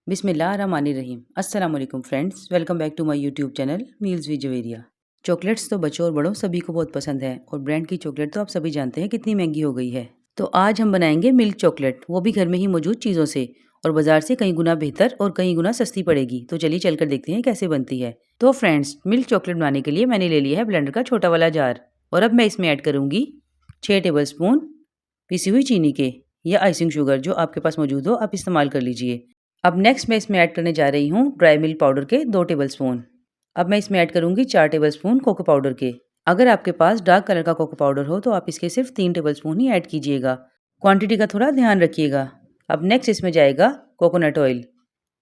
बिस्मिल्लाहिर्रहमानिर्रहीम। अस्सलाम वालेकुम friends, welcome back to my YouTube channel meals with Javeria. Chocolates तो बच्चों और बड़ों सभी को बहुत पसंद है और ब्रांड की चॉकलेट तो आप सभी जानते हैं कितनी महंगी हो गई है। तो आज हम बनाएंगे मिल्क चॉकलेट, वो भी घर में ही मौजूद चीज़ों से, और बाजार से कई गुना बेहतर और कई गुना सस्ती पड़ेगी। तो चलिए चलकर देखते हैं कैसे बनती है। तो फ्रेंड्स, मिल्क चॉकलेट बनाने के लिए मैंने ले लिया है ब्लेंडर का छोटा वाला जार, और अब मैं इसमें ऐड करूँगी 6 टेबल स्पून पिसी हुई चीनी के, या आइसिंग शुगर, जो आपके पास मौजूद हो आप इस्तेमाल कर लीजिए। अब नेक्स्ट मैं इसमें ऐड करने जा रही हूँ ड्राई मिल्क पाउडर के 2 टेबल स्पून। अब मैं इसमें ऐड करूँगी 4 टेबल स्पून कोको पाउडर के। अगर आपके पास डार्क कलर का कोको पाउडर हो तो आप इसके सिर्फ 3 टेबल स्पून ही ऐड कीजिएगा। क्वांटिटी का थोड़ा ध्यान रखिएगा। अब नेक्स्ट इसमें जाएगा कोकोनट ऑयल।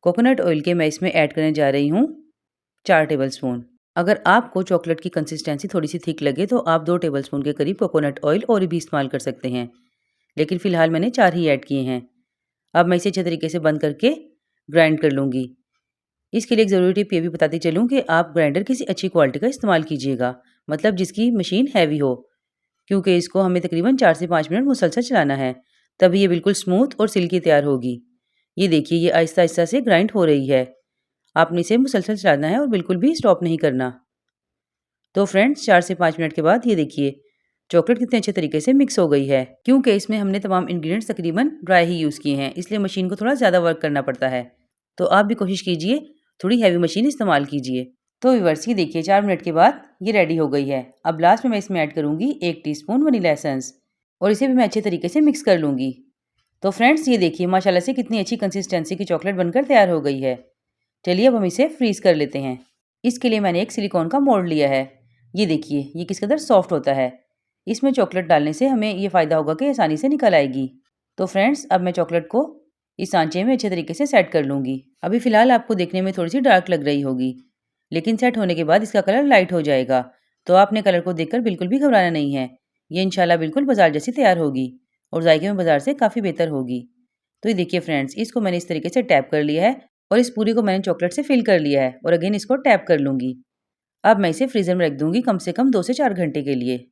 कोकोनट ऑयल के मैं इसमें ऐड करने जा रही हूँ 4 टेबल स्पून। अगर आपको चॉकलेट की कंसिस्टेंसी थोड़ी सी थिक लगे तो आप 2 टेबल स्पून के करीब कोकोनट ऑयल और भी इस्तेमाल कर सकते हैं, लेकिन फ़िलहाल मैंने 4 ही ऐड किए हैं। अब मैं इसे अच्छे तरीके से बंद करके ग्राइंड कर लूँगी। इसके लिए एक ज़रूरी टिप ये भी बताती चलूँ कि आप ग्राइंडर किसी अच्छी क्वालिटी का इस्तेमाल कीजिएगा, मतलब जिसकी मशीन हैवी हो, क्योंकि इसको हमें तकरीबन 4 से 5 मिनट मुसलसल चलाना है, तभी ये बिल्कुल स्मूथ और सिल्की तैयार होगी। ये देखिए, ये आहिस्ता-आहिस्ता से ग्राइंड हो रही है। आपने इसे मुसलसल चलाना है और बिल्कुल भी स्टॉप नहीं करना। तो फ्रेंड्स, 4 से 5 मिनट के बाद ये देखिए चॉकलेट कितने अच्छे तरीके से मिक्स हो गई है। क्योंकि इसमें हमने तमाम इंग्रेडिएंट्स तकरीबन ड्राई ही यूज़ किए हैं, इसलिए मशीन को थोड़ा ज़्यादा वर्क करना पड़ता है। तो आप भी कोशिश कीजिए थोड़ी हैवी मशीन इस्तेमाल कीजिए। तो व्यूअर्स, ये देखिए 4 मिनट के बाद ये रेडी हो गई है। अब लास्ट में मैं इसमें ऐड करूँगी 1 टीस्पून वनीला एसेंस, और इसे भी मैं अच्छे तरीके से मिक्स कर लूँगी। तो फ्रेंड्स, ये देखिए माशाल्लाह से कितनी अच्छी कंसिस्टेंसी की चॉकलेट बनकर तैयार हो गई है। चलिए अब हम इसे फ्रीज़ कर लेते हैं। इसके लिए मैंने एक सिलिकॉन का मोल्ड लिया है। ये देखिए ये किस कदर सॉफ्ट होता है। इसमें चॉकलेट डालने से हमें ये फ़ायदा होगा कि आसानी से निकल आएगी। तो फ्रेंड्स, अब मैं चॉकलेट को इस सांचे में अच्छे तरीके से सेट कर लूँगी। अभी फ़िलहाल आपको देखने में थोड़ी सी डार्क लग रही होगी, लेकिन सेट होने के बाद इसका कलर लाइट हो जाएगा। तो आपने कलर को देखकर बिल्कुल भी घबराना नहीं है। ये इंशाल्लाह बिल्कुल बाजार जैसी तैयार होगी और जायके में बाजार से काफ़ी बेहतर होगी। तो ये देखिए फ्रेंड्स, इसको मैंने इस तरीके से टैप कर लिया है और इस पूरी को मैंने चॉकलेट से फिल कर लिया है, और अगेन इसको टैप कर लूँगी। अब मैं इसे फ्रीज़र में रख दूँगी कम से कम 2 से 4 घंटे के लिए।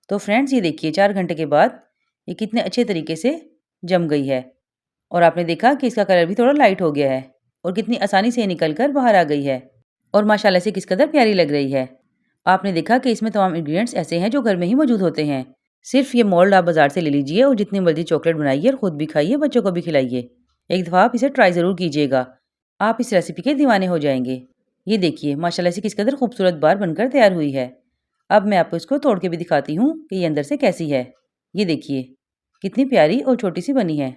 तो फ्रेंड्स, ये देखिए 4 घंटे के बाद ये कितने अच्छे तरीके से जम गई है, और आपने देखा कि इसका कलर भी थोड़ा लाइट हो गया है और कितनी आसानी से ये निकल कर बाहर आ गई है, और माशाल्लाह से किस कदर प्यारी लग रही है। आपने देखा कि इसमें तमाम इंग्रेडिएंट्स ऐसे हैं जो घर में ही मौजूद होते हैं। सिर्फ ये मोल्ड आप बाजार से ले लीजिए और जितनी मर्जी चॉकलेट बनाइए और खुद भी खाइए, बच्चों को भी खिलाइए। एक दफ़ा आप इसे ट्राई ज़रूर कीजिएगा, आप इस रेसिपी के दीवाने हो जाएंगे। ये देखिए माशाल्लाह से किस कदर खूबसूरत बार बनकर तैयार हुई है। अब मैं आपको इसको तोड़ के भी दिखाती हूँ कि ये अंदर से कैसी है। ये देखिए कितनी प्यारी और छोटी सी बनी है,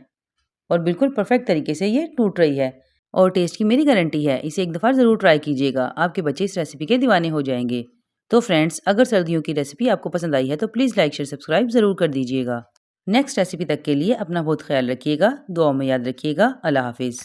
और बिल्कुल परफेक्ट तरीके से ये टूट रही है, और टेस्ट की मेरी गारंटी है। इसे एक दफ़ा ज़रूर ट्राई कीजिएगा, आपके बच्चे इस रेसिपी के दीवाने हो जाएंगे। तो फ्रेंड्स, अगर सर्दियों की रेसिपी आपको पसंद आई है तो प्लीज़ लाइक शेयर सब्सक्राइब ज़रूर कर दीजिएगा। नेक्स्ट रेसिपी तक के लिए अपना बहुत ख्याल रखिएगा, दुआओं में याद रखिएगा। अल्लाह हाफिज़।